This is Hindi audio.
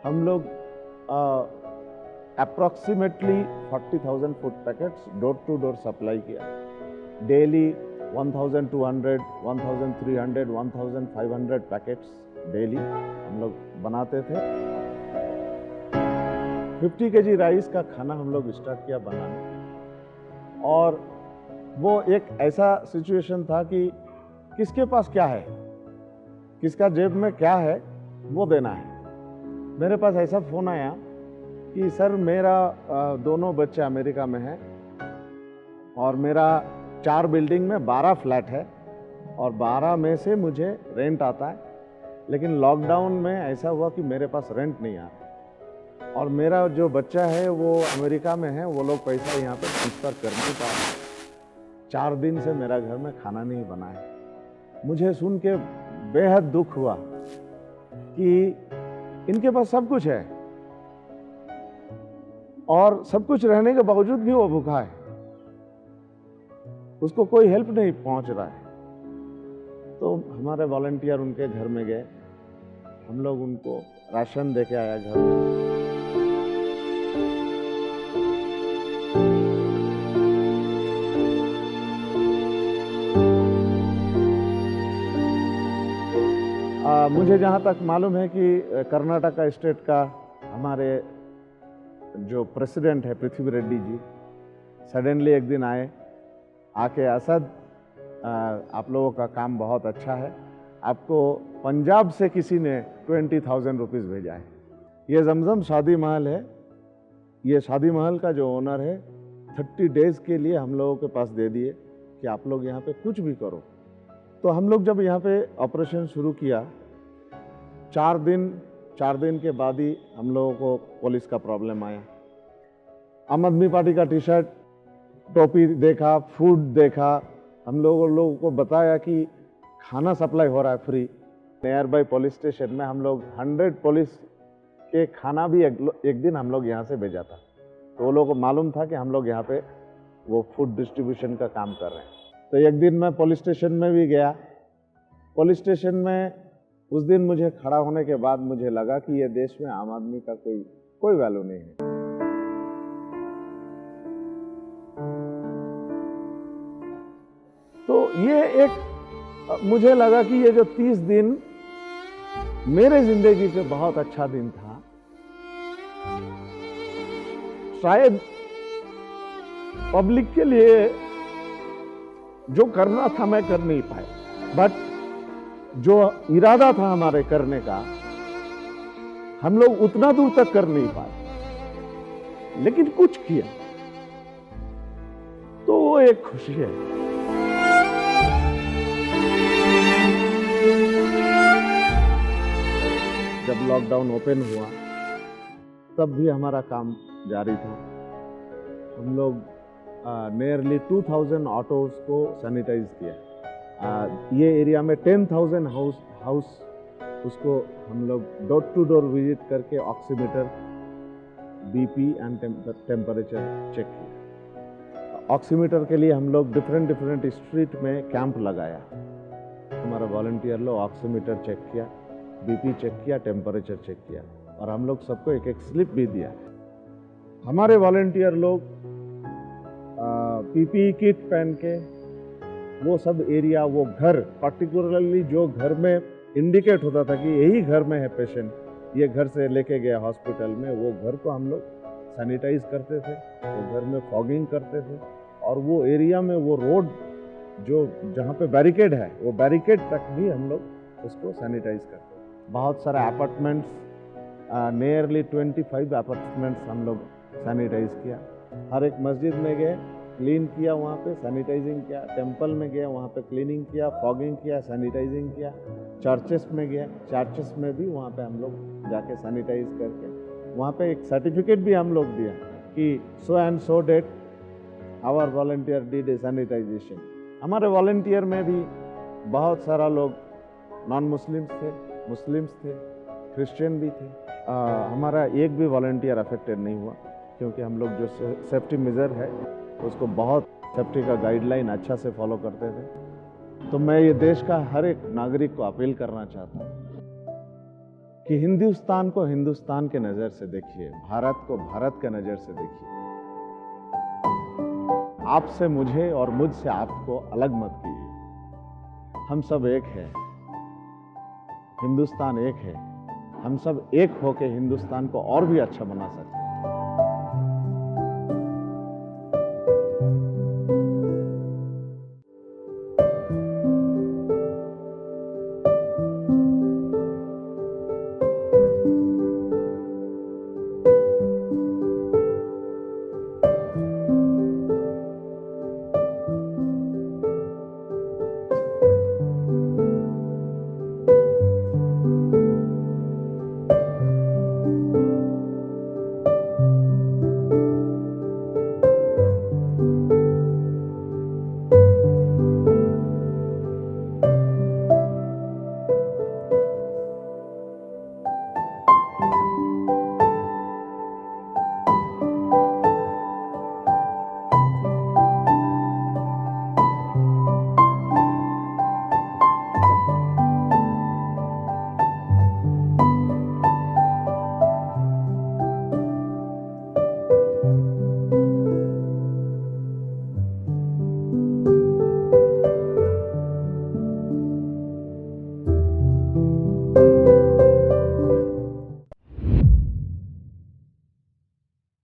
हम लोग approximately 40,000 food packets door to door supply किया। डेली 1,200, 1,300, 1,500 पैकेट्स डेली हम लोग बनाते थे। 50 केजी राइस का खाना हम लोग स्टार्ट किया बनाना, और वो एक ऐसा सिचुएशन था कि किसके पास क्या है, किसका जेब में क्या है वो देना है। मेरे पास ऐसा फ़ोन आया कि सर मेरा दोनों बच्चे अमेरिका में हैं और मेरा 4 बिल्डिंग में 12 फ्लैट है और 12 में से मुझे रेंट आता है, लेकिन लॉकडाउन में ऐसा हुआ कि मेरे पास रेंट नहीं आ रहा और मेरा जो बच्चा है वो अमेरिका में है, वो लोग पैसा यहाँ पे ट्रांसफ़र कर नहीं पा रहे। 4 दिन से मेरा घर में खाना नहीं बना है। मुझे सुन के बेहद दुख हुआ कि इनके पास सब कुछ है और सब कुछ रहने के बावजूद भी वो भूखा है, उसको कोई हेल्प नहीं पहुंच रहा है। तो हमारे वॉलंटियर उनके घर में गए, हम लोग उनको राशन देके आया घर में। मुझे जहाँ तक मालूम है कि कर्नाटका स्टेट का हमारे जो प्रेसिडेंट है पृथ्वी रेड्डी जी सडनली एक दिन आके असद, आप लोगों का काम बहुत अच्छा है, आपको पंजाब से किसी ने 20,000 रुपीज़ भेजा है। ये जमजम शादी महल है, ये शादी महल का जो ओनर है 30 डेज़ के लिए हम लोगों के पास दे दिए कि आप लोग यहाँ पे कुछ भी करो। तो हम लोग जब यहाँ पे ऑपरेशन शुरू किया, 4 दिन के बाद ही हम लोगों को पुलिस का प्रॉब्लम आया। आम आदमी पार्टी का टी शर्ट, टोपी देखा, फूड देखा, हम लोगों को बताया कि खाना सप्लाई हो रहा है free. Near by police station में हम लोग 100 पुलिस के खाना भी एक दिन हम लोग यहाँ से भेजा था। तो वो लोगों को मालूम था कि हम लोग यहाँ पे वो फूड डिस्ट्रीब्यूशन का काम कर रहे हैं। तो एक दिन मैं पुलिस स्टेशन में भी गया। पुलिस स्टेशन में उस दिन मुझे खड़ा होने के बाद मुझे लगा कि ये देश में आम आदमी का कोई वैल्यू नहीं है। तो ये एक मुझे लगा कि ये जो 30 दिन मेरे जिंदगी के बहुत अच्छा दिन था। शायद पब्लिक के लिए जो करना था मैं कर नहीं पाया, बट जो इरादा था हमारे करने का हम लोग उतना दूर तक कर नहीं पाए, लेकिन कुछ किया, तो वो एक खुशी है। जब लॉकडाउन ओपन हुआ तब भी हमारा काम जारी था। हम लोग नियरली 2000 ऑटोज को सैनिटाइज किया। ये एरिया में 10,000 हाउस उसको हम लोग डोर टू डोर विजिट करके oximeter, BP and temperature check किया। ऑक्सीमीटर के लिए हम लोग डिफरेंट स्ट्रीट में कैंप लगाया। हमारा वॉलंटियर लोग ऑक्सीमीटर चेक किया, बीपी चेक किया, टेम्परेचर चेक किया, और हम लोग सबको एक स्लिप भी दिया। हमारे वॉलंटियर लोग पीपीई किट पहन के वो सब एरिया, वो घर, पर्टिकुलरली जो घर में इंडिकेट होता था कि यही घर में है पेशेंट, ये घर से लेके गया हॉस्पिटल में, वो घर को हम लोग सैनिटाइज करते थे, वो घर में फॉगिंग करते थे, और वो एरिया में वो रोड जो जहाँ पे बैरिकेड है वो बैरिकेड तक भी हम लोग उसको सैनिटाइज करते थे। बहुत सारे अपार्टमेंट्स, नियरली 25 अपार्टमेंट्स हम लोग सैनिटाइज किया। हर एक मस्जिद में गए, क्लीन किया, वहाँ पे सैनिटाइजिंग किया। टेंपल में गया, वहाँ पे क्लीनिंग किया, फॉगिंग किया, सैनिटाइजिंग किया। चर्चेस में गया, चर्चेस में भी वहाँ पे हम लोग जाके सैनिटाइज करके, वहाँ पे एक सर्टिफिकेट भी हम लोग दिया कि so and so date our volunteer did a sanitization. हमारे वॉलंटियर में भी बहुत सारा लोग नॉन मुस्लिम्स थे, मुस्लिम्स थे, क्रिश्चियन भी थे। हमारा एक भी वॉलंटियर अफेक्टेड नहीं हुआ, क्योंकि हम लोग जो सेफ्टी मेजर है उसको बहुत सेफ्टी का गाइडलाइन अच्छा से फॉलो करते थे। तो मैं ये देश का हर एक नागरिक को अपील करना चाहता हूँ कि हिंदुस्तान को हिंदुस्तान के नज़र से देखिए, भारत को भारत के नज़र से देखिए। आपसे मुझे और मुझसे आपको अलग मत कीजिए। हम सब एक हैं, हिंदुस्तान एक है। हम सब एक होकर हिंदुस्तान को और भी अच्छा बना सकते हैं।